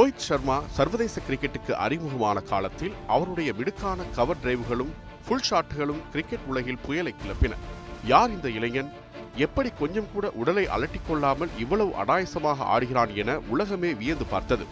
ரோஹித் சர்மா சர்வதேச கிரிக்கெட்டுக்கு அறிமுகமான காலத்தில் அவருடைய மிடுக்கான கவர் டிரைவுகளும் ஃபுல் ஷாட்டுகளும் கிரிக்கெட் உலகில் புயலை கிளப்பின. யார் இந்த இளைஞன்? எப்படி கொஞ்சம் கூட உடலை அலட்டிக்கொள்ளாமல் இவ்வளவு அடாயசமாக ஆடுகிறான் என உலகமே வியந்து பார்த்தது.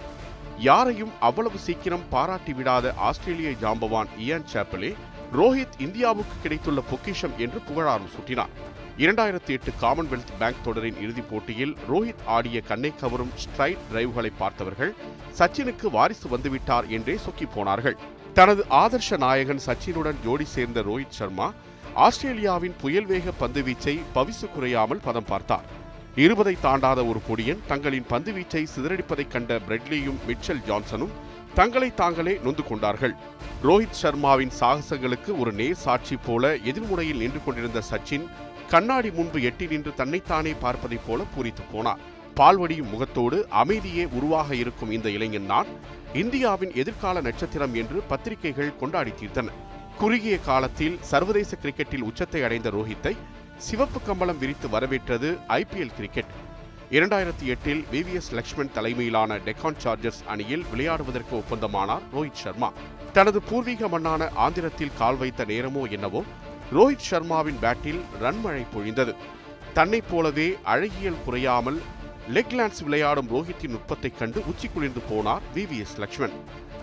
யாரையும் அவ்வளவு சீக்கிரம் பாராட்டி விடாத ஆஸ்திரேலிய ஜாம்பவான் இயான் சாப்பலே ரோஹித் இந்தியாவுக்கு கிடைத்துள்ள பொக்கிஷம் என்று புகழாரம் சூட்டினார். 2008 காமன்வெல்த் பேங்க் தொடரின் இறுதிப் போட்டியில் ரோஹித் ஆடிய கண்ணை கவரும் ஸ்ட்ரைட் டிரைவ்களை பார்த்தவர்கள் சச்சினுக்கு வாரிசு வந்துவிட்டார் என்றே சொக்கி போனார்கள். தனது ஆதர்ஷ நாயகன் சச்சினுடன் ஜோடி சேர்ந்த ரோஹித் சர்மா ஆஸ்திரேலியாவின் புயல் வேக பந்துவீச்சை பவிசு குறையாமல் பதம் பார்த்தார். 20 தாண்டாத ஒரு பொடியன் தங்களின் பந்துவீச்சை சிதறடிப்பதைக் கண்ட பிரெட்லியும் மிச்சல் ஜான்சனும் தங்களை தாங்களே நொந்து கொண்டார்கள். ரோஹித் சர்மாவின் சாகசங்களுக்கு ஒரு நேர் சாட்சி போல எதிர்முனையில் நின்று கொண்டிருந்த சச்சின் கண்ணாடி முன்பு எட்டி நின்று தன்னைத்தானே பார்ப்பதைப் போல பூரித்து போனார். பால்வடியும் முகத்தோடு அமைதியே உருவாக இருக்கும் இந்த இளைஞன் தான் இந்தியாவின் எதிர்கால நட்சத்திரம் என்று பத்திரிகைகள் கொண்டாடி தீர்த்தன. குறுகிய காலத்தில் சர்வதேச கிரிக்கெட்டில் உச்சத்தை அடைந்த ரோஹித்தை சிவப்பு கம்பளம் விரித்து வரவேற்றது IPL கிரிக்கெட். 2008 VVS லக்ஷ்மன் தலைமையிலான டெக்கான் சார்ஜர்ஸ் அணியில் விளையாடுவதற்கு ஒப்பந்தமானார் ரோஹித் சர்மா. தனது பூர்வீக மண்ணான ஆந்திரத்தில் கால் வைத்த நேரமோ என்னவோ ரோஹித் சர்மாவின் பேட்டில் ரன்மழை பொழிந்தது. தன்னைப் போலவே அழகியல் குறையாமல் லெக் லான்ஸ் விளையாடும் ரோஹித்தின் நுட்பத்தைக் கண்டு உச்சி குளிர்ந்து போனார் VVS Laxman.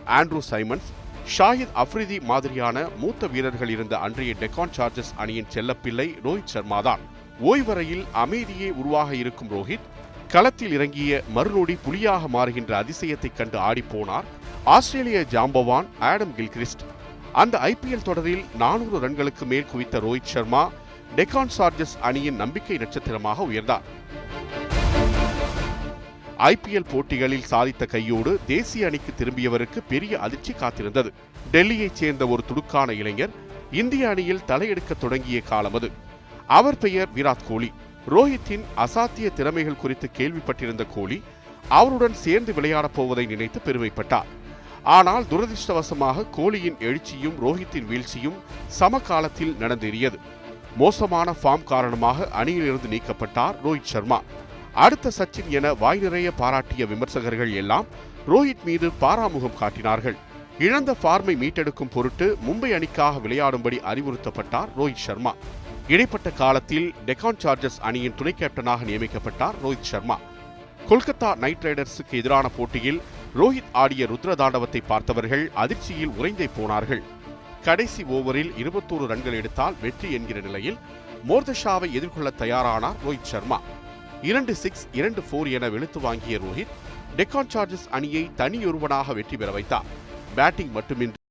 Andrew Symonds, Shahid Afridi மாதிரியான மூத்த வீரர்கள் இருந்த அன்றைய டெக்கான் சார்ஜர்ஸ் அணியின் செல்லப்பிள்ளை ரோஹித் சர்மா தான். ஓய்வறையில் அமைதியே உருவாக இருக்கும் ரோஹித் களத்தில் இறங்கிய மறுநொடி புலியாக மாறுகின்ற அதிசயத்தைக் கண்டு ஆடிப்போனார் ஆஸ்திரேலிய ஜாம்பவான் ஆடம் கில்கிறிஸ்ட். அந்த IPL தொடரில் 400 ரன்களுக்கு மேல் குவித்த ரோஹித் சர்மா டெக்கான் சார்ஜர்ஸ் அணியின் நம்பிக்கை நட்சத்திரமாக உயர்ந்தார். IPL போட்டிகளில் சாதித்த கையோடு தேசிய அணிக்கு திரும்பியவருக்கு பெரிய அதிர்ச்சி காத்திருந்தது. டெல்லியைச் சேர்ந்த ஒரு துடுக்கான இளைஞர் இந்திய அணியில் தலையெடுக்க தொடங்கிய காலம் அது. அவர் பெயர் விராட் கோலி. ரோஹித்தின் அசாத்திய திறமைகள் குறித்து கேள்விப்பட்டிருந்த கோலி அவருடன் சேர்ந்து விளையாடப் போவதை நினைத்து பெருமைப்பட்டார். ஆனால் துரதிருஷ்டவசமாக கோலியின் எழுச்சியும் ரோஹித்தின் வீழ்ச்சியும் சமகாலத்தில் நடந்தேறியது. மோசமான ஃபார்ம் காரணமாக அணியிலிருந்து நீக்கப்பட்டார் ரோஹித் சர்மா. அடுத்த சச்சின் என வாய் நிறைய பாராட்டிய விமர்சகர்கள் எல்லாம் ரோஹித் மீது பாராமுகம் காட்டினார்கள். இழந்த ஃபார்மை மீட்டெடுக்கும் பொருட்டு மும்பை அணிக்காக விளையாடும்படி அறிவுறுத்தப்பட்டார் ரோஹித் சர்மா. இடைப்பட்ட காலத்தில் டெக்கான் சார்ஜர்ஸ் அணியின் துணை கேப்டனாக நியமிக்கப்பட்டார் ரோஹித் சர்மா. கொல்கத்தா நைட் ரைடர்ஸுக்கு எதிரான போட்டியில் ரோஹித் ஆடிய ருத்ரதாண்டவத்தை பார்த்தவர்கள் அதிர்ச்சியில் உறைந்தே போனார்கள். கடைசி ஓவரில் 21 ரன்கள் எடுத்தால் வெற்றி என்கிற நிலையில் மோர்தஷாவை எதிர்கொள்ள தயாரானார் ரோஹித் சர்மா. 2 6 2 4 என வெளுத்து வாங்கிய ரோஹித் டெக்கான் சார்ஜர்ஸ் அணியை தனியொருவனாக வெற்றி பெற வைத்தார். பேட்டிங் மட்டுமின்றி